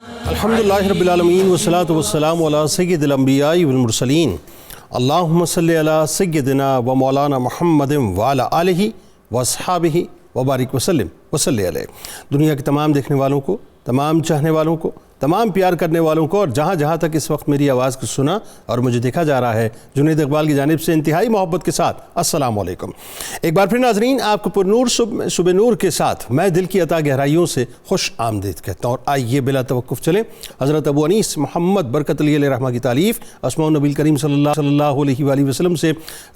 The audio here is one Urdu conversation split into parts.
الحمدللہ رب العالمین والصلاة والسلام علی سید الانبیاء والمرسلین اللہم صلی علی سیدنا و مولانا محمد وعلی آلہ واصحابہ وبارک وسلم وصلی علیہ۔ دنیا کے تمام دیکھنے والوں کو، تمام چاہنے والوں کو، تمام پیار کرنے والوں کو، اور جہاں جہاں تک اس وقت میری آواز کو سنا اور مجھے دیکھا جا رہا ہے، جنید اقبال کی جانب سے انتہائی محبت کے ساتھ السلام علیکم۔ ایک بار پھر ناظرین، آپ کو پر نور صبح نور کے ساتھ میں دل کی عطا گہرائیوں سے خوش آمدید کہتا ہوں، اور آئیے بلا توقف چلیں حضرت ابو انیس محمد برکت علیہ رحمہ کی تالیف اسماء النبی کریم صلی اللہ علیہ وآلہ وسلم سے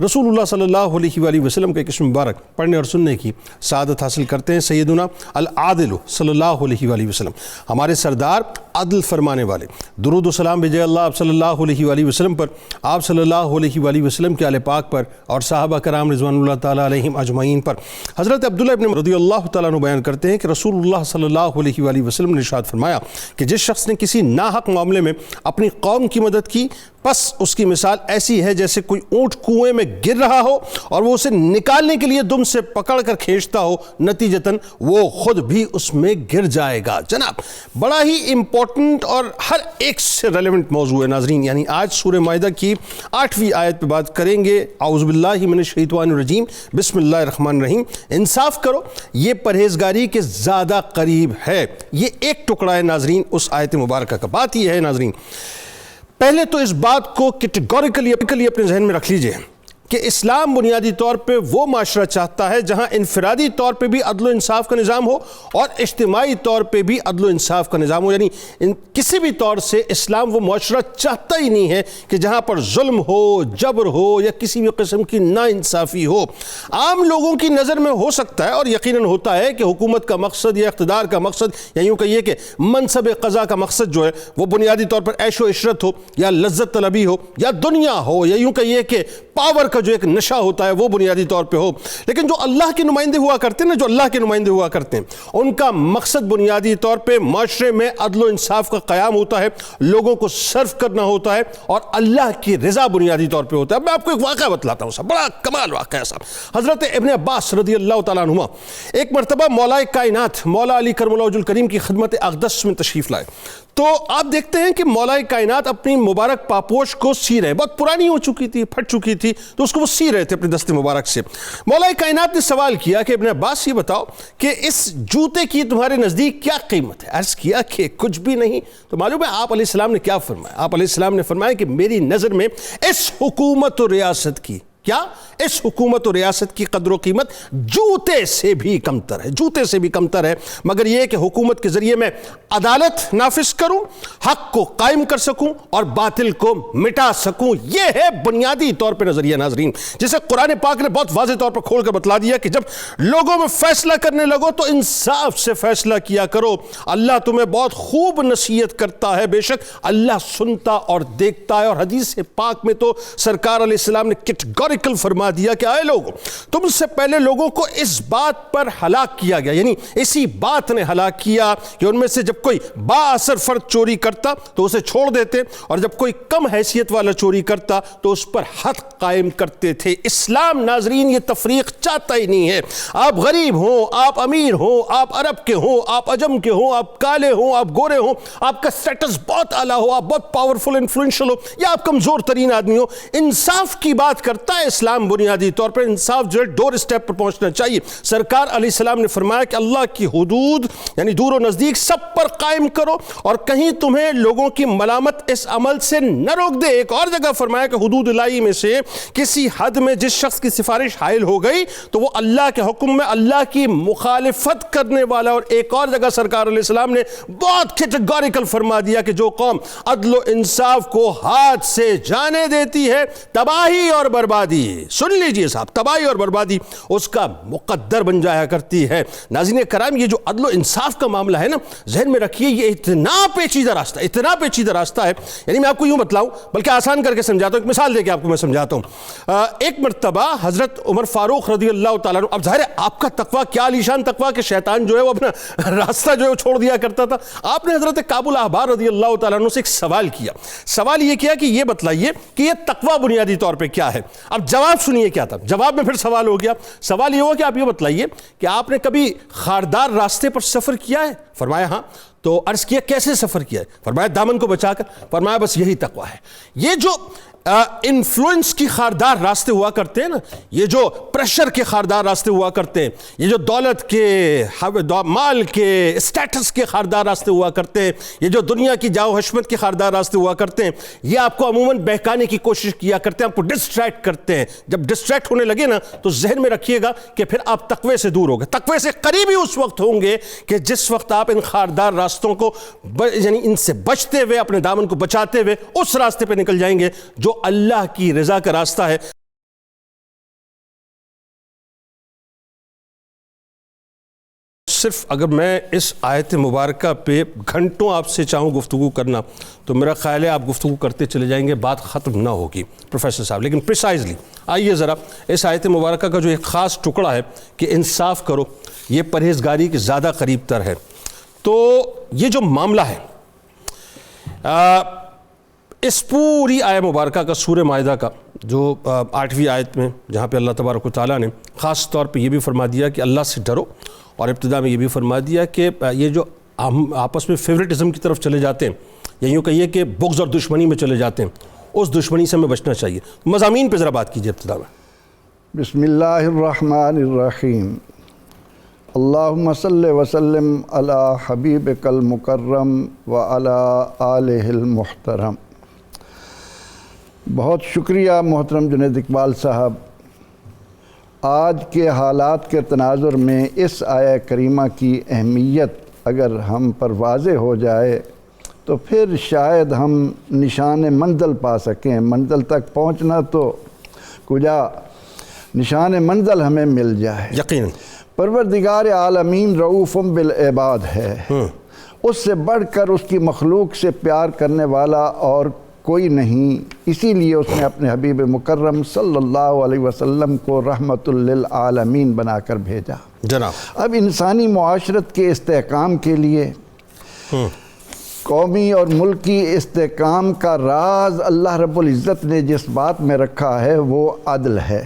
رسول اللہ صلی اللہ علیہ وآلہ وسلم کے ایک اسم مبارک پڑھنے اور سننے کی سعادت حاصل کرتے ہیں۔ سیدنا العادل صلی اللہ علیہ وآلہ وسلم، ہمارے سردار عدل فرمانے والے، درود و سلام بھیجے اللہ آپ صلی اللہ علیہ وآلہ وسلم پر، آپ صلی اللہ علیہ وآلہ وسلم کے آل پاک پر اور صحابہ کرام رضوان اللہ تعالیٰ علیہم اجمعین پر۔ حضرت عبداللہ ابن رضی اللہ تعالیٰ عنہ بیان کرتے ہیں کہ رسول اللہ صلی اللہ علیہ وآلہ وسلم نے ارشاد فرمایا کہ جس شخص نے کسی ناحق معاملے میں اپنی قوم کی مدد کی، پس اس کی مثال ایسی ہے جیسے کوئی اونٹ کنویں میں گر رہا ہو اور وہ اسے نکالنے کے لیے دم سے پکڑ کر کھینچتا ہو، نتیجتاً وہ خود بھی اس میں گر جائے گا۔ جناب، بڑا ہی امپورٹنٹ اور ہر ایک سے ریلیونٹ موضوع ہے ناظرین، یعنی آج سورہ مائدہ کی 8ویں آیت پہ بات کریں گے۔ اعوذ باللہ من الشیطان الرجیم، بسم اللہ الرحمن الرحیم۔ انصاف کرو، یہ پرہیزگاری کے زیادہ قریب ہے۔ یہ ایک ٹکڑا ہے ناظرین اس آیت مبارکہ کا۔ بات یہ ہے ناظرین، پہلے تو اس بات کو کیٹیگوریکلی اپنے ذہن میں رکھ لیجئے کہ اسلام بنیادی طور پہ وہ معاشرہ چاہتا ہے جہاں انفرادی طور پہ بھی عدل و انصاف کا نظام ہو اور اجتماعی طور پہ بھی عدل و انصاف کا نظام ہو، یعنی کسی بھی طور سے اسلام وہ معاشرہ چاہتا ہی نہیں ہے کہ جہاں پر ظلم ہو، جبر ہو یا کسی بھی قسم کی ناانصافی ہو۔ عام لوگوں کی نظر میں ہو سکتا ہے اور یقیناً ہوتا ہے کہ حکومت کا مقصد یا اقتدار کا مقصد یا یوں کہیے کہ منصب قضا کا مقصد جو ہے وہ بنیادی طور پر عیش و عشرت ہو یا لذت طلبی ہو یا دنیا ہو یا یوں کہیے کہ پاور کا جو ایک نشہ ہوتا ہے وہ بنیادی طور پہ ہو۔ لیکن جو اللہ کے نمائندے ہوا کرتے ہیں نا، جو اللہ کے نمائندے ہوا کرتے ہیں، ان کا مقصد بنیادی طور پہ معاشرے میں عدل و انصاف کا قیام ہوتا ہے، لوگوں کو سرو کرنا ہوتا ہے اور اللہ کی رضا بنیادی طور پہ ہوتا ہے۔ میں آپ کو ایک واقعہ بتلاتا ہوں صاحب، بڑا کمال واقعہ ہے صاحب۔ حضرت ابن عباس رضی اللہ تعالیٰ عنہما ایک مرتبہ مولا کائنات مولا علی کرم اللہ وجہ الکریم کی خدمت اقدس میں تشریف لائے، تو آپ دیکھتے ہیں کہ مولا کائنات اپنی مبارک پاپوش کو سی رہے، بہت پرانی ہو چکی تھی، پھٹ چکی تھی، تو اس کو وہ سی رہے تھے اپنے دست مبارک سے۔ مولا کائنات نے سوال کیا کہ ابن عباس یہ بتاؤ کہ اس جوتے کی تمہارے نزدیک کیا قیمت ہے؟ عرض کیا کہ کچھ بھی نہیں۔ تو معلوم ہے آپ علیہ السلام نے کیا فرمایا؟ آپ علیہ السلام نے فرمایا کہ میری نظر میں اس حکومت و ریاست کی اس حکومت و ریاست کی قدر و قیمت جوتے سے بھی کمتر ہے، جوتے سے بھی کمتر ہے، مگر یہ کہ حکومت کے ذریعے میں عدالت نافذ کروں، حق کو قائم کر سکوں اور باطل کو مٹا سکوں۔ یہ ہے بنیادی طور پہ نظریہ ناظرین، جسے قرآن پاک نے بہت واضح طور پر کھول کر بتلا دیا کہ جب لوگوں میں فیصلہ کرنے لگو تو انصاف سے فیصلہ کیا کرو۔ اللہ تمہیں بہت خوب نصیحت کرتا ہے، بے شک اللہ سنتا اور دیکھتا ہے۔ اور حدیث پاک میں تو سرکار علیہ السلام نے کیٹیگوریکل فرما دیا کہ آئے لوگوں، تم سے پہلے لوگوں کو اس بات پر ہلاک کیا گیا، یعنی اسی بات نے ہلاک کیا کہ ان میں سے جب کوئی با اثر فرد چوری کرتا تو اسے چھوڑ دیتے، اور جب کوئی کم حیثیت والا چوری کرتا تو اس پر حد قائم کرتے تھے۔ اسلام ناظرین یہ تفریق چاہتا ہی نہیں ہے۔ آپ غریب ہوں، آپ امیر ہوں، آپ عرب کے ہوں، آپ عجم کے ہوں، آپ کالے ہوں، آپ گورے ہوں، آپ کا سٹیٹس بہت اعلیٰ ہو، آپ بہت پاورفل انفلوئنشل ہو یا آپ کمزور ترین آدمی ہو، انصاف کی بات کرتا ہے اسلام۔ بنیادی طور پر انصاف جو ہے ڈور اسٹیپ پر پہنچنا چاہیے۔ سرکار علیہ السلام نے فرمایا کہ اللہ کی حدود یعنی دور و نزدیک سب پر قائم کرو اور کہیں تمہیں لوگوں کی ملامت اس عمل سے نہ روک دے۔ ایک اور جگہ فرمایا کہ حدود الہی میں سے کسی حد میں جس شخص کی سفارش حائل ہو گئی تو وہ اللہ کے حکم میں اللہ کی مخالفت کرنے والا۔ اور ایک اور جگہ سرکار علیہ السلام نے بہت کیٹیگوریکل فرما دیا کہ جو قوم عدل و انصاف کو ہاتھ سے جانے دیتی ہے تباہی اور بربادی، سن لیجئے صاحب، تباہی اور بربادی اس کا مقدر بن جایا کرتی ہے۔ ناظرین کرام، یہ جو عدل و انصاف کا معاملہ ہے نا، ذہن میں رکھیے یہ اتنا پیچیدہ راستہ ہے، یعنی میں آپ کو یوں بتلاؤں، بلکہ آسان کر کے سمجھاتا ہوں، ایک مثال دے کے آپ کو میں سمجھاتا ہوں۔ ایک مرتبہ حضرت عمر فاروق رضی اللہ تعالیٰ عنہ، اب ظاہر ہے آپ کا تقویٰ کیا عالیشان تقویٰ کہ شیطان جو ہے وہ اپنا راستہ جو ہے وہ چھوڑ دیا کرتا تھا۔ آپ نے حضرت کعب الاحبار رضی اللہ تعالیٰ عنہ سے ایک سوال کیا۔ سوال یہ کیا کہ یہ بتلائیے کہ یہ تقویٰ بنیادی طور پہ کیا ہے۔ اب جواب سنیے کیا تھا، جواب میں پھر سوال ہو گیا۔ سوال یہ ہوا کہ آپ یہ بتلائیے کہ آپ نے کبھی خاردار راستے پر سفر کیا ہے؟ فرمایا ہاں۔ تو عرض کیا کیسے سفر کیا ہے؟ فرمایا دامن کو بچا کر. فرمایا بس یہی تقویٰ ہے. یہ جو انفلوئنس کی خاردار راستے ہوا کرتے ہیں نا، یہ جو پریشر کے خاردار راستے ہوا کرتے ہیں، یہ جو دولت کے، مال کے، اسٹیٹس کے خاردار راستے ہوا کرتے ہیں، یہ جو دنیا کی جاؤ حشمت کے خاردار راستے ہوا کرتے ہیں، یہ آپ کو عموماً بہکانے کی کوشش کیا کرتے ہیں، آپ کو ڈسٹریکٹ کرتے ہیں. جب ڈسٹریکٹ ہونے لگے نا تو ذہن میں رکھیے گا کہ پھر آپ تقوی سے دور ہو گئے. تقوی سے قریب ہی اس وقت ہوں گے کہ جس وقت آپ ان خاردار راستوں کو یعنی ان سے بچتے ہوئے، اپنے دامن کو بچاتے ہوئے اس راستے پہ نکل جائیں گے جو اللہ کی رضا کا راستہ ہے. صرف اگر میں اس آیت مبارکہ پہ گھنٹوں آپ سے چاہوں گفتگو کرنا تو میرا خیال ہے آپ گفتگو کرتے چلے جائیں گے، بات ختم نہ ہوگی پروفیسر صاحب. لیکن پریسائزلی آئیے ذرا اس آیت مبارکہ کا جو ایک خاص ٹکڑا ہے کہ انصاف کرو، یہ پرہیزگاری کے زیادہ قریب تر ہے. تو یہ جو معاملہ ہے اس پوری آیہ مبارکہ کا، سورہ مائدہ کا جو 8ویں آیت میں، جہاں پہ اللہ تبارک و تعالیٰ نے خاص طور پہ یہ بھی فرما دیا کہ اللہ سے ڈرو، اور ابتدا میں یہ بھی فرما دیا کہ یہ جو ہم آپس میں فیورٹزم کی طرف چلے جاتے ہیں، یا یوں کہیے کہ بغض اور دشمنی میں چلے جاتے ہیں، اس دشمنی سے ہمیں بچنا چاہیے. مضامین پہ ذرا بات کیجیے ابتدا میں. بسم اللہ الرحمن الرحیم. اللہم صلی وسلم علی حبیبک المکرم وعلی آلہ المحترم. بہت شکریہ محترم جنید اقبال صاحب. آج کے حالات کے تناظر میں اس آیہ کریمہ کی اہمیت اگر ہم پر واضح ہو جائے تو پھر شاید ہم نشان منزل پا سکیں. منزل تک پہنچنا تو کجا، نشان منزل ہمیں مل جائے. یقیناً پروردگار عالمین رؤوف بالعباد ہے. اس سے بڑھ کر اس کی مخلوق سے پیار کرنے والا اور کوئی نہیں. اسی لیے اس نے اپنے حبیب مکرم صلی اللہ علیہ وسلم کو رحمت للعالمین بنا کر بھیجا. جناب اب انسانی معاشرت کے استحکام کے لیے، قومی اور ملکی استحکام کا راز اللہ رب العزت نے جس بات میں رکھا ہے وہ عدل ہے.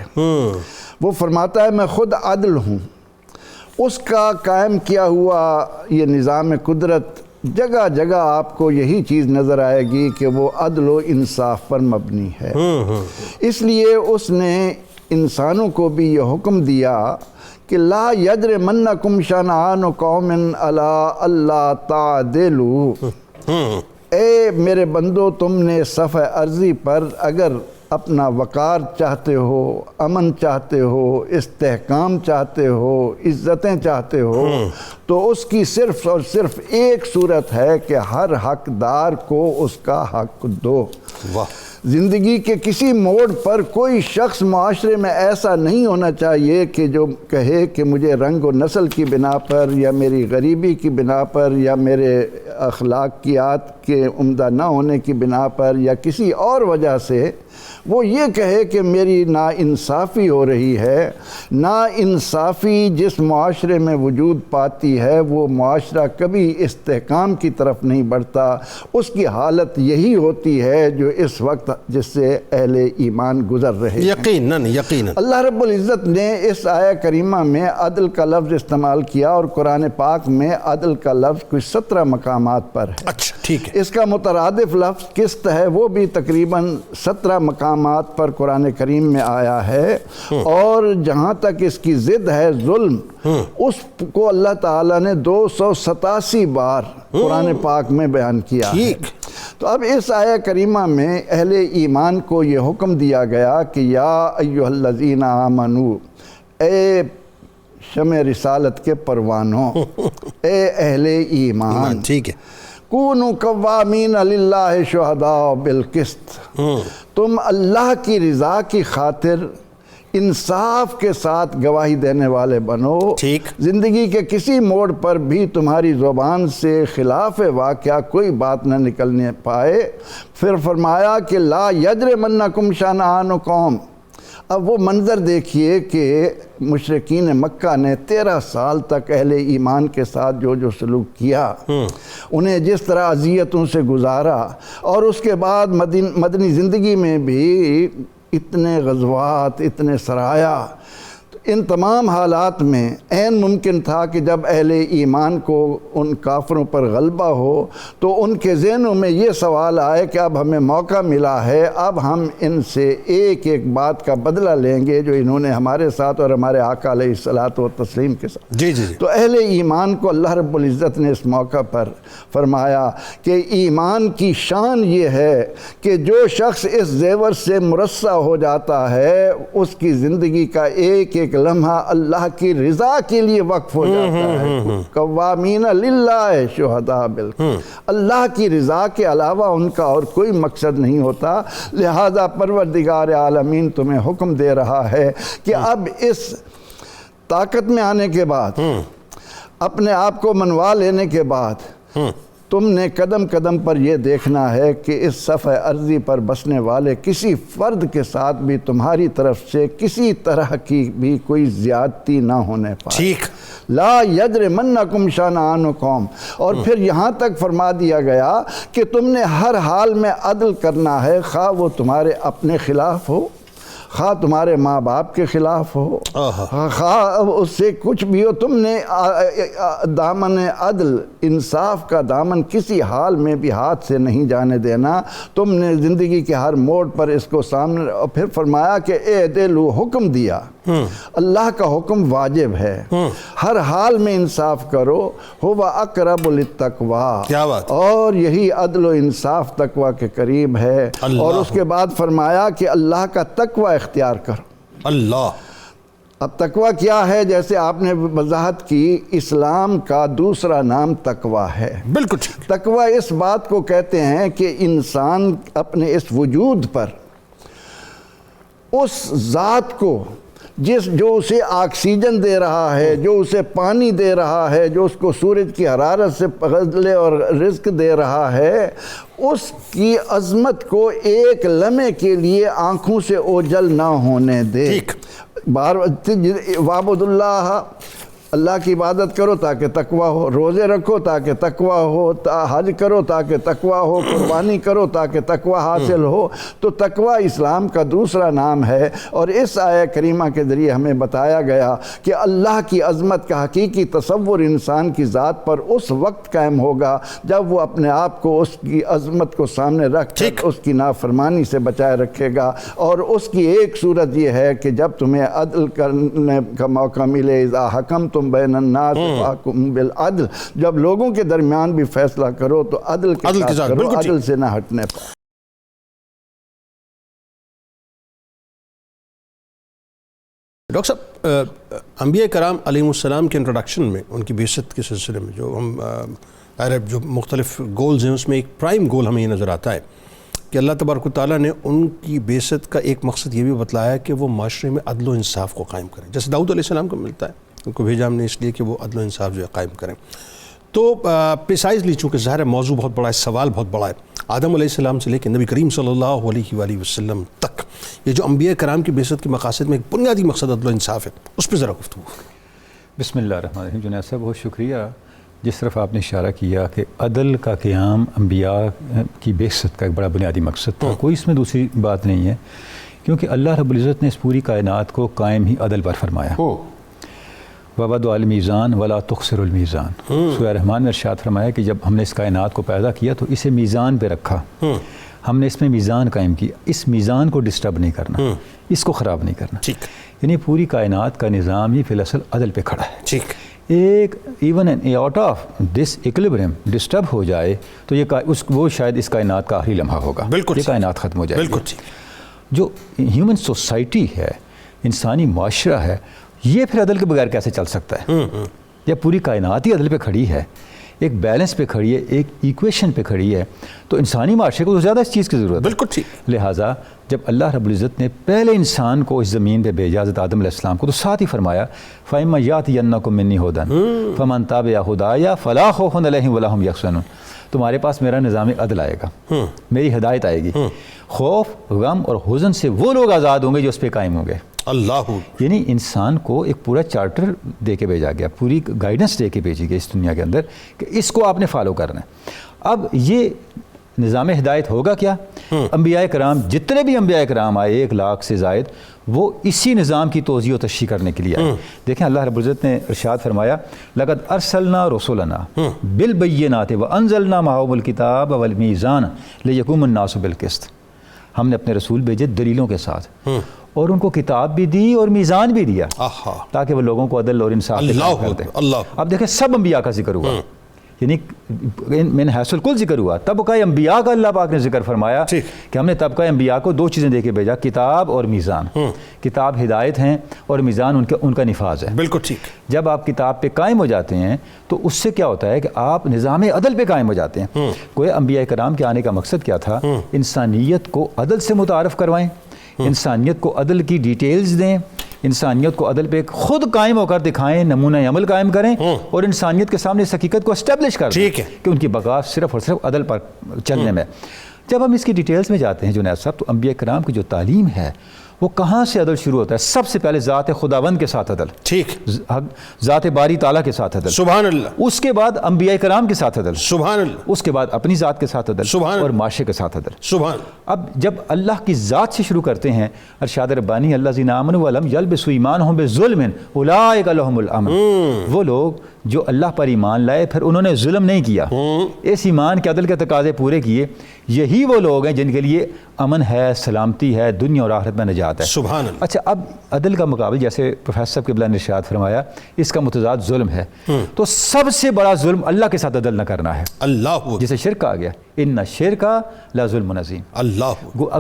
وہ فرماتا ہے میں خود عدل ہوں. اس کا قائم کیا ہوا یہ نظام قدرت جگہ جگہ آپ کو یہی چیز نظر آئے گی کہ وہ عدل و انصاف پر مبنی ہے. اس لیے اس نے انسانوں کو بھی یہ حکم دیا کہ لا یجرمنکم شنآن قوم علی الا تعدلوا. اے میرے بندو، تم نے صفحہ ارضی پر اگر اپنا وقار چاہتے ہو، امن چاہتے ہو، استحکام چاہتے ہو، عزتیں چاہتے ہو، تو اس کی صرف اور صرف ایک صورت ہے کہ ہر حقدار کو اس کا حق دو. زندگی کے کسی موڑ پر کوئی شخص معاشرے میں ایسا نہیں ہونا چاہیے کہ جو کہے کہ مجھے رنگ و نسل کی بنا پر، یا میری غریبی کی بنا پر، یا میرے اخلاقیات کے عمدہ نہ ہونے کی بنا پر، یا کسی اور وجہ سے وہ یہ کہے کہ میری ناانصافی ہو رہی ہے. ناانصافی جس معاشرے میں وجود پاتی ہے وہ معاشرہ کبھی استحکام کی طرف نہیں بڑھتا. اس کی حالت یہی ہوتی ہے جو اس وقت جس سے اہل ایمان گزر رہے ہیں. یقیناً یقیناً اللہ رب العزت نے اس آیہ کریمہ میں عدل کا لفظ استعمال کیا، اور قرآن پاک میں عدل کا لفظ کچھ 17 مقامات پر ہے. اچھا ٹھیک ہے. اس کا مترادف لفظ قسط ہے، وہ بھی تقریباً 17 مقامات پر قرآن کریم میں آیا ہے. اور جہاں تک اس کی ضد ہے ظلم، اس کو اللہ تعالیٰ نے 287 بار قرآن پاک میں بیان کیا ہے. تو اب اس آیہ کریمہ میں اہل ایمان کو یہ حکم دیا گیا کہ یا ایھا الذین آمنو، اے شمع رسالت کے پروانوں، اے اہل ایمان، ٹھیک ہے، کونوا قوامین للہ شہداء بالقسط. تم اللہ کی رضا کی خاطر انصاف کے ساتھ گواہی دینے والے بنو. ٹھیک. زندگی کے کسی موڑ پر بھی تمہاری زبان سے خلاف واقعہ کوئی بات نہ نکلنے پائے. پھر فرمایا کہ لا یجرمنکم شنآن قوم. اب وہ منظر دیکھیے کہ مشرکین مکہ نے 13 سال تک اہل ایمان کے ساتھ جو سلوک کیا، انہیں جس طرح اذیتوں سے گزارا، اور اس کے بعد مدنی زندگی میں بھی اتنے غزوات، اتنے سرایا. تو ان تمام حالات میں عین ممکن تھا کہ جب اہل ایمان کو ان کافروں پر غلبہ ہو تو ان کے ذہنوں میں یہ سوال آئے کہ اب ہمیں موقع ملا ہے، اب ہم ان سے ایک ایک بات کا بدلہ لیں گے جو انہوں نے ہمارے ساتھ اور ہمارے آقا علیہ الصلاۃ والتسلیم کے ساتھ۔ جی جی تو اہل ایمان کو اللہ رب العزت نے اس موقع پر فرمایا کہ ایمان کی شان یہ ہے کہ جو شخص اس زیور سے مرصع ہو جاتا ہے اس کی زندگی کا ایک ایک لمحہ اللہ کی رضا کے لیے وقف ہو جاتا ہے۔ قوامین للہ شہداء بالقسط، اللہ کی رضا کے علاوہ ان کا اور کوئی مقصد نہیں ہوتا۔ لہذا پروردگار عالمین تمہیں حکم دے رہا ہے کہ اب اس طاقت میں آنے کے بعد، اپنے آپ کو منوا لینے کے بعد، تم نے قدم قدم پر یہ دیکھنا ہے کہ اس صفحہ ارضی پر بسنے والے کسی فرد کے ساتھ بھی تمہاری طرف سے کسی طرح کی بھی کوئی زیادتی نہ ہونے پائے۔ ٹھیک۔ لا یجرمنکم شنآن قوم، اور پھر یہاں تک فرما دیا گیا کہ تم نے ہر حال میں عدل کرنا ہے، خواہ وہ تمہارے اپنے خلاف ہو، خواہ تمہارے ماں باپ کے خلاف ہو، خواہ اس سے کچھ بھی ہو، تم نے دامن عدل انصاف کا دامن کسی حال میں بھی ہاتھ سے نہیں جانے دینا۔ تم نے زندگی کے ہر موڑ پر اس کو سامنے، اور پھر فرمایا کہ اعدلوا، حکم دیا، اللہ کا حکم واجب ہے، ہر حال میں انصاف کرو، هو اقرب للتقوی، کیا بات، اور یہی عدل و انصاف تقوی کے قریب ہے۔ اور اس کے بعد فرمایا کہ اللہ کا تقوی اختیار کرو۔ اللہ، اب تقوی کیا ہے؟ جیسے آپ نے وضاحت کی، اسلام کا دوسرا نام تقوی ہے۔ بالکل ٹھیک۔ تقوی اس بات کو کہتے ہیں کہ انسان اپنے اس وجود پر اس ذات کو جو اسے آکسیجن دے رہا ہے، جو اسے پانی دے رہا ہے، جو اس کو سورج کی حرارت سے غذلے اور رزق دے رہا ہے، اس کی عظمت کو ایک لمحے کے لیے آنکھوں سے اوجھل نہ ہونے دے۔ وعبد اللہ، اللہ کی عبادت کرو تاکہ تقوی ہو، روزے رکھو تاکہ تقوی ہو، حج کرو تاکہ تقوی ہو، قربانی کرو تاکہ تقوی حاصل ہو۔ تو تقوی اسلام کا دوسرا نام ہے، اور اس آیہ کریمہ کے ذریعے ہمیں بتایا گیا کہ اللہ کی عظمت کا حقیقی تصور انسان کی ذات پر اس وقت قائم ہوگا جب وہ اپنے آپ کو اس کی عظمت کو سامنے رکھ کر اس کی نافرمانی سے بچائے رکھے گا۔ اور اس کی ایک صورت یہ ہے کہ جب تمہیں عدل کرنے کا موقع ملے، اذا حکم تم بین الناس فاحکم بالعدل، جب لوگوں کے درمیان بھی فیصلہ کرو تو عدل کے ساتھ کرو، عدل سے نہ ہٹنے پائے۔ ڈاکٹر صاحب، انبیاء کرام علیہ السلام کے انٹروڈکشن میں، ان کی بعثت کے سلسلے میں جو ہم جو مختلف گولز ہیں، اس میں ایک پرائم گول ہمیں یہ نظر آتا ہے کہ اللہ تبارک و تعالیٰ نے ان کی بعثت کا ایک مقصد یہ بھی بتلایا کہ وہ معاشرے میں عدل و انصاف کو قائم کریں، جیسے داؤد علیہ السلام کو ملتا ہے، ان کو بھیجا ہم نے اس لیے کہ وہ عدل و انصاف جو ہے قائم کریں۔ تو پریسائزلی چونکہ ظاہر ہے موضوع بہت بڑا ہے، سوال بہت بڑا ہے، آدم علیہ السلام سے لے کے نبی کریم صلی اللہ علیہ وآلہ وسلم تک یہ جو انبیاء کرام کی بعثت کے مقاصد میں ایک بنیادی مقصد عدل و انصاف ہے، اس پہ ذرا گفتگو۔ بسم اللہ الرحمن الرحیم۔ جنید صاحب بہت شکریہ، جس طرف آپ نے اشارہ کیا کہ عدل کا قیام انبیاء کی بعثت کا ایک بڑا بنیادی مقصد تھا، کوئی اس میں دوسری بات نہیں ہے، کیونکہ اللہ رب العزت نے اس پوری کائنات کو قائم ہی عدل پر فرمایا۔ وَوَضَعَ الْمِيزَانَ وَلَا تُخْسِرُ الْمِيزَانَ، سورہ رحمان میں ارشاد فرمایا کہ جب ہم نے اس کائنات کو پیدا کیا تو اسے میزان پہ رکھا، ہم نے اس میں میزان قائم کیا، اس میزان کو ڈسٹرب نہیں کرنا، اس کو خراب نہیں کرنا، یعنی پوری کائنات کا نظام ہی فی الاصل عدل پہ کھڑا ہے۔ ایک even an out of this equilibrium disturb ہو جائے تو یہ وہ شاید اس کائنات کا آخری لمحہ ہوگا، یہ کائنات ختم ہو جائے گی۔ جو ہیومن سوسائٹی ہے، انسانی معاشرہ ہے، یہ پھر عدل کے بغیر کیسے چل سکتا ہے؟ جب پوری کائنات ہی عدل پہ کھڑی ہے، ایک بیلنس پہ کھڑی ہے، ایک ایکویشن پہ کھڑی ہے، تو انسانی معاشرے کو تو زیادہ اس چیز کی ضرورت ہے۔ بالکل ٹھیک۔ لہٰذا جب اللہ رب العزت نے پہلے انسان کو اس زمین پہ بھیجا، حضرت آدم علیہ السلام کو، تو ساتھ ہی فرمایا فَإِمَّا يَأْتِيَنَّكُم مِّنِّي هُدًى فَمَن تَبِعَ هُدَايَ فَلَا خَوْفٌ عَلَيْهِمْ وَلَا هُمْ يَحْزَنُونَ، تمہارے پاس میرا نظام عدل آئے گا، میری ہدایت آئے گی، خوف، غم اور حزن سے وہ لوگ آزاد ہوں گے جو اس پہ قائم ہوں گے۔ اللہ، یعنی انسان کو ایک پورا چارٹر دے کے بھیجا گیا، پوری گائیڈنس دے کے بھیجی گئی اس دنیا کے اندر کہ اس کو آپ نے فالو کرنا ہے۔ اب یہ نظام ہدایت ہوگا کیا؟ انبیاء کرام جتنے بھی انبیاء کرام آئے 1 لاکھ سے زائد وہ اسی نظام کی توضیح و تشریح کرنے کے لیے آئے۔ دیکھیں اللہ رب العزت نے ارشاد فرمایا لقد ارسلنا رسولنا بالبینات وانزلنا معهم الکتاب والمیزان لیقوم الناس بالقسط۔ ہم نے اپنے رسول بھیجے دلیلوں کے ساتھ اور ان کو کتاب بھی دی اور میزان بھی دیا تاکہ وہ لوگوں کو عدل اور انصاف سے کام کر دیں۔ اب دیکھیں سب انبیاء کا ذکر ہوا، یعنی میں نے حیث الکل ذکر ہوا، طبقہ انبیاء کا اللہ پاک نے ذکر فرمایا کہ ہم نے طبقہ انبیاء کو 2 چیزیں دے کے بھیجا، کتاب اور میزان۔ کتاب ہدایت ہیں اور میزان ان کا نفاذ ہے۔ بالکل ٹھیک۔ جب آپ کتاب پہ قائم ہو جاتے ہیں تو اس سے کیا ہوتا ہے کہ آپ نظام عدل پہ قائم ہو جاتے ہیں۔ کوئی انبیاء کرام کے آنے کا مقصد کیا تھا؟ انسانیت کو عدل سے متعارف کروائیں، انسانیت کو عدل کی ڈیٹیلز دیں، انسانیت کو عدل پہ خود قائم ہو کر دکھائیں، نمونہ عمل قائم کریں اور انسانیت کے سامنے اس حقیقت کو اسٹیبلش کر دیں کہ ان کی بقا صرف اور صرف عدل پر چلنے میں۔ جب ہم اس کی ڈیٹیلز میں جاتے ہیں جنید صاحب، تو انبیاء کرام کی جو تعلیم ہے وہ کہاں سے عدل شروع ہوتا ہے؟ سب سے پہلے ذات خداوند کے ساتھ عدل، ٹھیک، ذات باری تعالیٰ کے ساتھ عدل، سبحان اللہ، اس کے بعد انبیاء کرام کے ساتھ عدل، سبحان اللہ، اس کے بعد اپنی ذات کے ساتھ عدل، سبحان اور معاشرے کے ساتھ عدل، سبحان۔ اب جب اللہ کی ذات سے شروع کرتے ہیں، ارشاد ربانی الذین آمنوا ولم یلبسوا ایمانہم بظلم اولئک لہم الامن، وہ لوگ جو اللہ پر ایمان لائے پھر انہوں نے ظلم نہیں کیا، اس ایمان کے عدل کے تقاضے پورے کیے، یہی وہ لوگ ہیں جن کے لیے امن ہے، سلامتی ہے، دنیا اور آخرت میں نجات ہے۔ سبحان اللہ۔ اچھا، اب عدل کا مقابل جیسے پروفیسر صاحب قبلہ نے ارشاد فرمایا اس کا متضاد ظلم ہے، تو سب سے بڑا ظلم اللہ کے ساتھ عدل نہ کرنا ہے، اللہ جسے شرک کہا گیا، ان الشرک لظلم عظیم۔ اللہ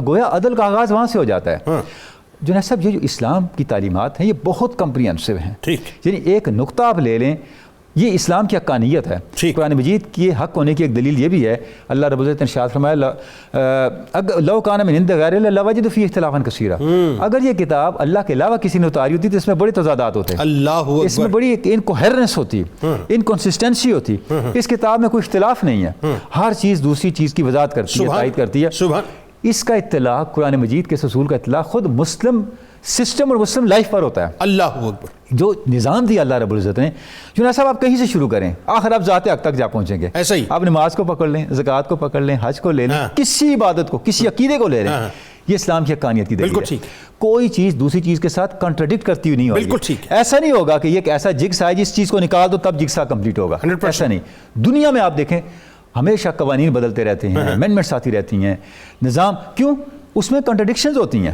گویا عدل کا آغاز وہاں سے ہو جاتا ہے۔ جنید صاحب یہ جو اسلام کی تعلیمات ہیں یہ بہت کمپریہنسو ہیں، یعنی ایک نقطہ آپ لے لیں، یہ اسلام کی حقانیت ہے۔ قرآن مجید کی حق ہونے کی ایک دلیل یہ بھی ہے، اللہ رب العزت نے ارشاد فرمایا لو کان من عند غیر اللہ لوجدوا فیہ اختلافا کثیرا، اگر یہ کتاب اللہ کے علاوہ کسی نے اتاری ہوتی تو اس میں بڑے تضادات ہوتے، اللہ اس میں بڑی انکوہرنس ہوتی، انکنسسٹنسی ہوتی۔ اس کتاب میں کوئی اختلاف نہیں ہے، ہر چیز دوسری چیز کی وضاحت کرتی ہے، تائید کرتی ہے۔ اس کا اطلاق قرآن مجید کے اصول کا اطلاق خود مسلم سسٹم اور مسلم لائف پر ہوتا ہے۔ اللہ اکبر۔ جو نظام دیا اللہ رب العزت نے، جنید صاحب آپ کہیں سے شروع کریں آخر آپ ذات حق تک جا پہنچیں گے۔ ایسا ہی آپ نماز کو پکڑ لیں، زکوٰۃ کو پکڑ لیں، حج کو لے لیں، کسی عبادت کو، کسی عقیدے کو لے لیں، یہ اسلام کی حقانیت کی دلیل ہے۔ کوئی چیز دوسری چیز کے ساتھ کنٹراڈکٹ کرتی ہوئی نہیں ہوگی۔ بالکل ٹھیک۔ ایسا نہیں ہوگا کہ یہ ایک ایسا جگسا ہے جس چیز کو نکال دو تب جگسا کمپلیٹ ہوگا، ایسا نہیں۔ دنیا میں آپ دیکھیں ہمیشہ قوانین بدلتے رہتے ہیں، امینڈمنٹس آتی رہتی ہیں، نظام کیوں؟ اس میں کنٹراڈکشنز ہوتی ہیں،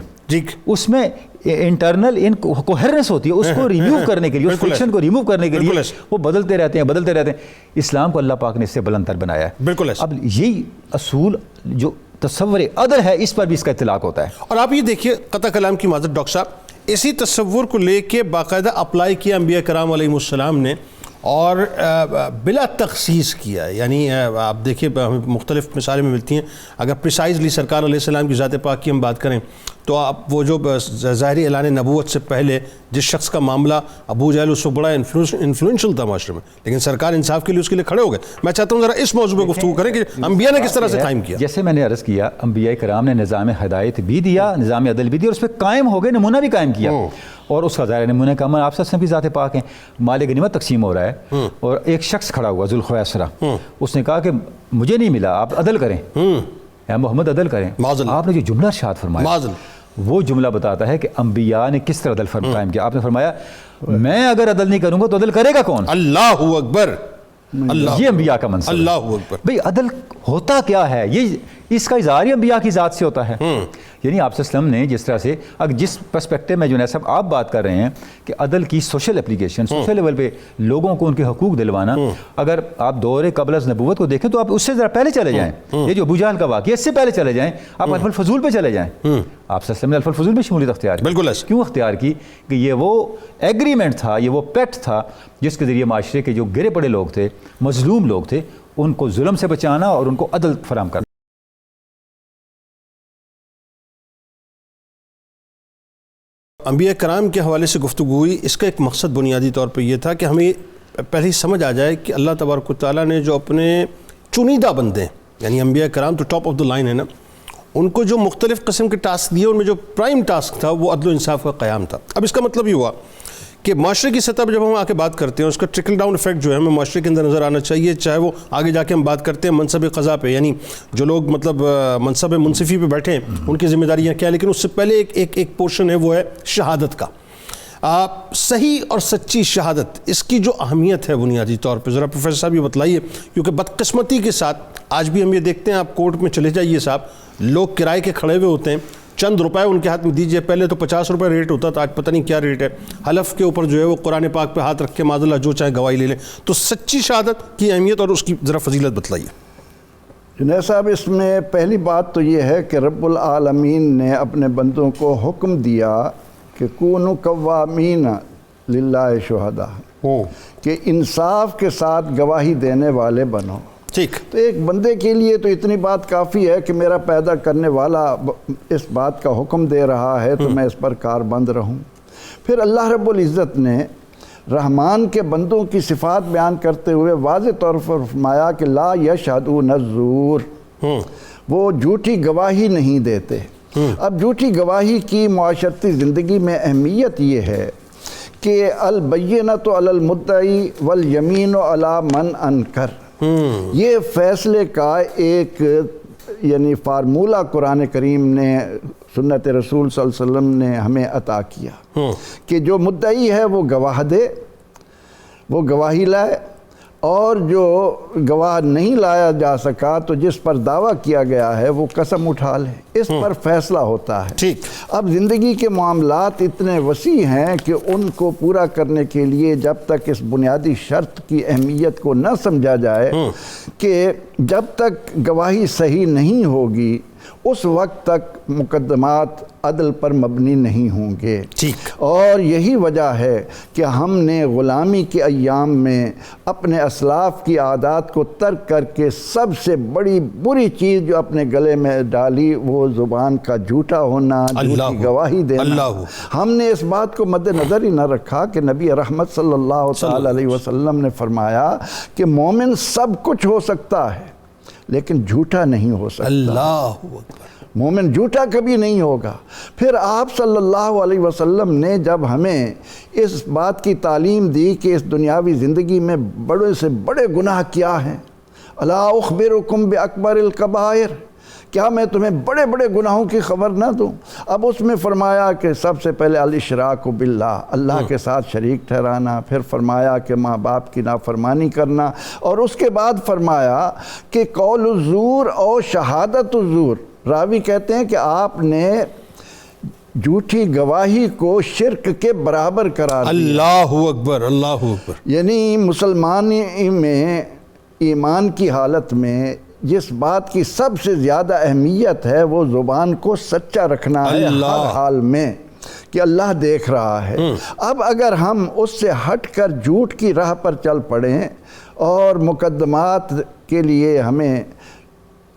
اس میں انٹرنل انکوہرنس ہوتی ہے، اس کو ریموو کرنے کے لیے، اس فرکشن کو ریموو کرنے کے لیے وہ بدلتے رہتے ہیں۔ اسلام کو اللہ پاک نے اس سے بلند تر بنایا ہے۔ بالکل۔ اب یہی اصول جو تصور عدل ہے اس پر بھی اس کا اطلاق ہوتا ہے۔ اور آپ یہ دیکھیے قطع کلام کی معذرت ڈاکٹر صاحب، اسی تصور کو لے کے باقاعدہ اپلائی کیا انبیاء کرام علیہ السلام نے اور بلا تخصیص کیا، یعنی آپ دیکھیے ہمیں مختلف مثالیں میں ملتی ہیں۔ اگر پریسائزلی سرکار علیہ السلام کی ذات پاک کی ہم بات کریں تو آپ وہ جو ظاہری اعلان نبوت سے پہلے جس شخص کا معاملہ ابو جہل اس وقت بڑا انفلوئنشل تھا معاشرے میں، لیکن سرکار انصاف کے لیے اس کے لیے کھڑے ہو گئے۔ میں چاہتا ہوں ذرا اس موضوع پہ گفتگو کریں کہ انبیاء نے کس طرح سے قائم کیا۔ جیسے میں نے عرض کیا انبیاء کرام نے نظام ہدایت بھی دیا، نظام عدل بھی دیا، اور اس پہ قائم ہو گئے، نمونہ بھی قائم کیا، اور اس کا ظاہر نمونہ کا عمل آپ سے بھی ذات پاک ہیں۔ مال غنیمت تقسیم ہو رہا ہے اور ایک شخص کھڑا ہوا ذوالخویسرہ، اس نے کہا کہ مجھے نہیں ملا، آپ عدل کریں، اے محمد عدل کریں۔ آپ نے جو جملہ ارشاد فرمایا وہ جملہ بتاتا ہے کہ انبیاء نے کس طرح عدل قائم کیا۔ آپ نے فرمایا میں اگر عدل نہیں کروں گا تو عدل کرے گا کون؟ اللہ اکبر۔ یہ انبیاء کا منصب ہے۔ اللہ اکبر۔ بھئی عدل ہوتا کیا ہے؟ یہ اس کا اظہار انبیاء کی ذات سے ہوتا ہے۔ یعنی آپ صلی اللہ علیہ وسلم نے جس طرح سے اگر جس پرسپیکٹو میں جنید صاحب آپ بات کر رہے ہیں کہ عدل کی سوشل اپلیکیشن، سوشل لیول پہ لوگوں کو ان کے حقوق دلوانا، اگر آپ دور قبل از نبوت کو دیکھیں تو آپ اس سے ذرا پہلے چلے جائیں، یہ جو ابو جہل کا واقعہ اس سے پہلے چلے جائیں، آپ الف الفضول پہ چلے جائیں۔ آپ صلی اللہ علیہ وسلم نے الف الفضول میں شمولیت اختیار کی۔ بالکل۔ کیوں اختیار کی؟ کہ یہ وہ ایگریمنٹ تھا، یہ وہ پیکٹ تھا جس کے ذریعے معاشرے کے جو گرے پڑے لوگ تھے، مظلوم لوگ تھے، ان کو ظلم سے بچانا اور ان کو عدل فراہم کرنا۔ انبیاء کرام کے حوالے سے گفتگو ہوئی، اس کا ایک مقصد بنیادی طور پہ یہ تھا کہ ہمیں پہلے ہی سمجھ آ جائے کہ اللہ تبارک و تعالیٰ نے جو اپنے چنیدہ بندے، یعنی انبیاء کرام تو ٹاپ آف دا لائن ہے نا، ان کو جو مختلف قسم کے ٹاسک دیے، ان میں جو پرائم ٹاسک تھا وہ عدل و انصاف کا قیام تھا۔ اب اس کا مطلب یہ ہوا کہ معاشرے کی سطح پر جب ہم آ کے بات کرتے ہیں اس کا ٹرکل ڈاؤن ایفیکٹ جو ہے ہمیں معاشرے کے اندر نظر آنا چاہیے، چاہے وہ آگے جا کے ہم بات کرتے ہیں منصب قضا پہ، یعنی جو لوگ مطلب منصب منصفی پہ بیٹھے ہیں ان کی ذمہ داریاں کیا ہیں، لیکن اس سے پہلے ایک پورشن ہے وہ ہے شہادت کا. صحیح اور سچی شہادت، اس کی جو اہمیت ہے بنیادی طور پہ ذرا پروفیسر صاحب یہ بتلائیے، کیونکہ بدقسمتی کے ساتھ آج بھی ہم یہ دیکھتے ہیں، آپ کورٹ میں چلے جائیے صاحب، لوگ کرائے کے کھڑے ہوئے ہوتے ہیں، چند روپے ان کے ہاتھ میں دیجئے، پہلے تو 50 روپے ریٹ ہوتا تھا، آج پتہ نہیں کیا ریٹ ہے، حلف کے اوپر جو ہے وہ قرآن پاک پہ ہاتھ رکھ کے معاذ اللہ جو چاہے گواہی لے لیں. تو سچی شہادت کی اہمیت اور اس کی ذرا فضیلت بتلائیے. جنید صاحب، اس میں پہلی بات تو یہ ہے کہ رب العالمین نے اپنے بندوں کو حکم دیا کہ کونوا قوامین للہ شہداء، کہ انصاف کے ساتھ گواہی دینے والے بنو. ٹھیک. تو ایک بندے کے لیے تو اتنی بات کافی ہے کہ میرا پیدا کرنے والا اس بات کا حکم دے رہا ہے تو میں اس پر کاربند رہوں. پھر اللہ رب العزت نے رحمان کے بندوں کی صفات بیان کرتے ہوئے واضح طور پر فرمایا کہ لا یشہدون الزور، وہ جھوٹی گواہی نہیں دیتے. اب جھوٹی گواہی کی معاشرتی زندگی میں اہمیت یہ ہے کہ البینۃ علی المدعی والیمین علی من انکر، یہ فیصلے کا ایک یعنی فارمولہ قرآن کریم نے، سنت رسول صلی اللہ علیہ وسلم نے ہمیں عطا کیا کہ جو مدعی ہے وہ گواہ دے، وہ گواہی لائے، اور جو گواہ نہیں لایا جا سکا تو جس پر دعویٰ کیا گیا ہے وہ قسم اٹھا لے. اس پر فیصلہ ہوتا ہے. ٹھیک. اب زندگی کے معاملات اتنے وسیع ہیں کہ ان کو پورا کرنے کے لیے جب تک اس بنیادی شرط کی اہمیت کو نہ سمجھا جائے کہ جب تک گواہی صحیح نہیں ہوگی اس وقت تک مقدمات عدل پر مبنی نہیں ہوں گے. ٹھیک. اور یہی وجہ ہے کہ ہم نے غلامی کے ایام میں اپنے اسلاف کی عادات کو ترک کر کے سب سے بڑی بری چیز جو اپنے گلے میں ڈالی وہ زبان کا جھوٹا ہونا، جھوٹی گواہی دینا. ہم نے اس بات کو مد نظر ہی نہ رکھا کہ نبی رحمت صلی اللہ تعالی علیہ وسلم نے فرمایا کہ مومن سب کچھ ہو سکتا ہے لیکن جھوٹا نہیں ہو سکتا. اللہ اکبر. مومن جھوٹا کبھی نہیں ہوگا. پھر آپ صلی اللہ علیہ وسلم نے جب ہمیں اس بات کی تعلیم دی کہ اس دنیاوی زندگی میں بڑے سے بڑے گناہ کیا ہیں، الا اخبرکم باکبر الکبائر، کیا میں تمہیں بڑے بڑے گناہوں کی خبر نہ دوں؟ اب اس میں فرمایا کہ سب سے پہلے الاشراک باللہ، اللہ کے ساتھ شریک ٹھہرانا، پھر فرمایا کہ ماں باپ کی نافرمانی کرنا، اور اس کے بعد فرمایا کہ قول الزور اور شہادت الزور. راوی کہتے ہیں کہ آپ نے جھوٹی گواہی کو شرک کے برابر قرار دیا. اللہ اکبر. اللہ اکبر. یعنی مسلمانی میں ایمان کی حالت میں جس بات کی سب سے زیادہ اہمیت ہے وہ زبان کو سچا رکھنا ہے ہر حال میں کہ اللہ دیکھ رہا ہے. اب اگر ہم اس سے ہٹ کر جھوٹ کی راہ پر چل پڑیں اور مقدمات کے لیے ہمیں،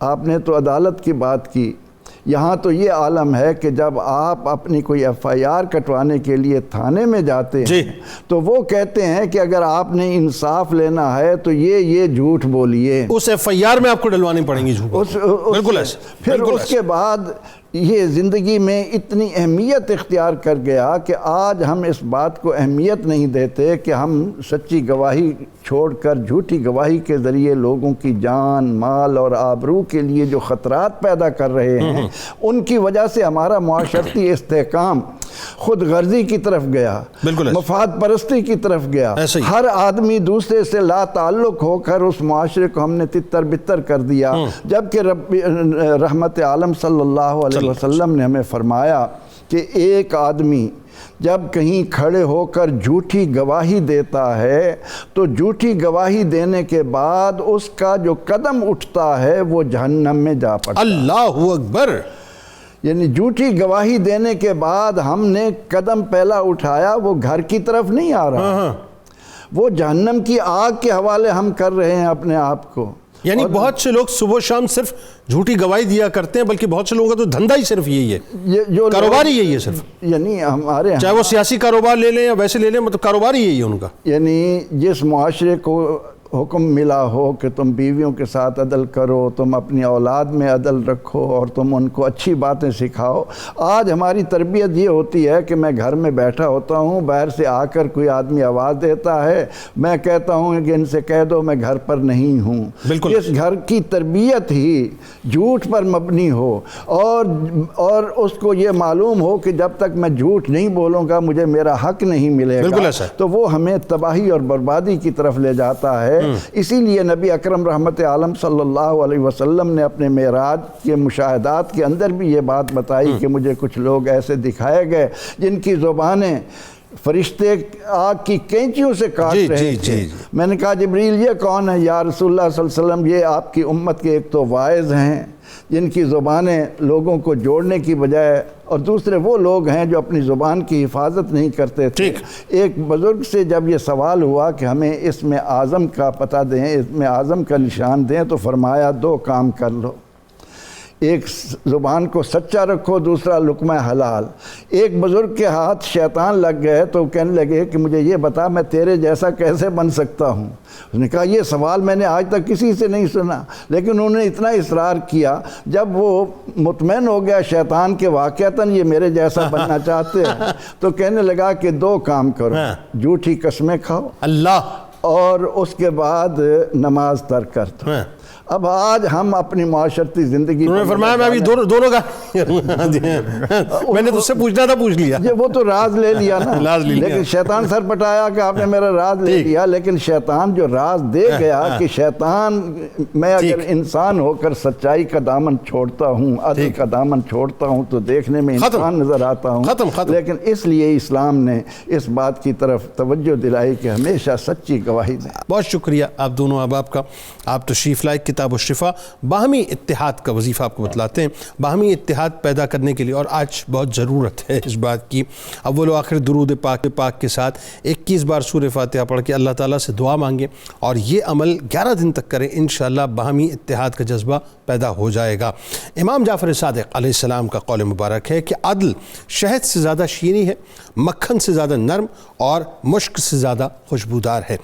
آپ نے تو عدالت کی بات کی، یہاں تو یہ عالم ہے کہ جب آپ اپنی کوئی ایف آئی آر کٹوانے کے لیے تھانے میں جاتے ہیں تو وہ کہتے ہیں کہ اگر آپ نے انصاف لینا ہے تو یہ جھوٹ بولیے. اس ایف آئی آر میں آپ کو ڈلوانی پڑیں گی جھوٹ. بالکل ایسے. پھر اس کے بعد یہ زندگی میں اتنی اہمیت اختیار کر گیا کہ آج ہم اس بات کو اہمیت نہیں دیتے کہ ہم سچی گواہی چھوڑ کر جھوٹی گواہی کے ذریعے لوگوں کی جان، مال اور آبرو کے لیے جو خطرات پیدا کر رہے ہیں ان کی وجہ سے ہمارا معاشرتی استحکام خود غرضی کی طرف گیا، مفاد پرستی کی طرف گیا. ہر آدمی دوسرے سے لا تعلق ہو کر اس معاشرے کو ہم نے تتر بتر کر دیا، جبکہ رحمت عالم صلی اللہ علیہ وسلم نے ہمیں فرمایا کہ ایک آدمی جب کہیں کھڑے ہو کر جھوٹی گواہی دیتا ہے تو جھوٹی گواہی دینے کے بعد اس کا جو قدم اٹھتا ہے وہ جہنم میں جا پڑتا. اللہ اکبر. یعنی جھوٹی گواہی دینے کے بعد ہم نے قدم پہلا اٹھایا وہ گھر کی طرف نہیں آ رہا، وہ جہنم کی آگ کے حوالے ہم کر رہے ہیں اپنے آپ کو. یعنی بہت سے لوگ صبح شام صرف جھوٹی گواہی دیا کرتے ہیں، بلکہ بہت سے لوگوں کا تو دھندا ہی صرف یہی ہے، کاروبار ہی یہی ہے صرف. یعنی ہمارے چاہے وہ سیاسی کاروبار لے لیں یا ویسے لے لیں، مطلب کاروبار ہی یہی ہے ان کا. یعنی جس معاشرے کو حکم ملا ہو کہ تم بیویوں کے ساتھ عدل کرو، تم اپنی اولاد میں عدل رکھو اور تم ان کو اچھی باتیں سکھاؤ۔ آج ہماری تربیت یہ ہوتی ہے کہ میں گھر میں بیٹھا ہوتا ہوں، باہر سے آ کر کوئی آدمی آواز دیتا ہے، میں کہتا ہوں کہ ان سے کہہ دو میں گھر پر نہیں ہوں۔ بالکل۔ اس گھر کی تربیت ہی جھوٹ پر مبنی ہو اور اس کو یہ معلوم ہو کہ جب تک میں جھوٹ نہیں بولوں گا مجھے میرا حق نہیں ملے بالکل گا، ایسا ہے۔ تو وہ ہمیں تباہی اور بربادی کی طرف لے جاتا ہے۔ اسی لیے نبی اکرم رحمت عالم صلی اللہ علیہ وسلم نے اپنے معراج کے مشاہدات کے اندر بھی یہ بات بتائی کہ مجھے کچھ لوگ ایسے دکھائے گئے جن کی زبانیں فرشتے آگ کی کینچیوں سے کاٹ رہے تھے۔ میں نے کہا جبریل یہ کون ہے یا رسول اللہ صلی اللہ علیہ وسلم؟ یہ آپ کی امت کے ایک تو واعظ ہیں جن کی زبانیں لوگوں کو جوڑنے کی بجائے، اور دوسرے وہ لوگ ہیں جو اپنی زبان کی حفاظت نہیں کرتے تھے۔ ایک بزرگ سے جب یہ سوال ہوا کہ ہمیں اسم اعظم کا پتہ دیں، اسم اعظم کا نشان دیں، تو فرمایا دو کام کر لو، ایک زبان کو سچا رکھو، دوسرا لقمہ حلال۔ ایک بزرگ کے ہاتھ شیطان لگ گئے تو کہنے لگے کہ مجھے یہ بتا میں تیرے جیسا کیسے بن سکتا ہوں؟ اس نے کہا یہ سوال میں نے آج تک کسی سے نہیں سنا، لیکن انہوں نے اتنا اصرار کیا، جب وہ مطمئن ہو گیا شیطان کے واقعتاً یہ میرے جیسا بننا چاہتے ہیں، تو کہنے لگا کہ دو کام کرو، جھوٹی قسمیں کھاؤ اللہ، اور اس کے بعد نماز ترک کر دو۔ اب آج ہم اپنی معاشرتی زندگی، انہوں نے فرمایا میں ابھی دونوں کا میں نے تو اس سے پوچھنا تھا، پوچھ لیا، وہ تو راز لے لیا نا، لیکن شیطان سر پٹایا کہ آپ نے میرا راز لے لیا، لیکن شیطان جو راز دے گیا کہ شیطان، میں اگر انسان ہو کر سچائی کا دامن چھوڑتا ہوں، عدل کا دامن چھوڑتا ہوں تو دیکھنے میں انسان نظر آتا ہوں، لیکن اس لیے اسلام نے اس بات کی طرف توجہ دلائی کہ ہمیشہ سچی گواہی دیں۔ بہت شکریہ آپ دونوں احباب کا، آپ تشریف لائے۔ کتاب الشفا باہمی اتحاد کا وظیفہ آپ کو بتلاتے ہیں، باہمی اتحاد پیدا کرنے کے لیے، اور آج بہت ضرورت ہے اس بات کی۔ اول و آخر درود پاک کے ساتھ 21 بار سورہ فاتحہ پڑھ کے اللہ تعالیٰ سے دعا مانگیں، اور یہ عمل 11 دن تک کریں، انشاءاللہ باہمی اتحاد کا جذبہ پیدا ہو جائے گا۔ امام جعفر صادق علیہ السلام کا قول مبارک ہے کہ عدل شہد سے زیادہ شیریں ہے، مکھن سے زیادہ نرم اور مشک سے زیادہ خوشبودار ہے۔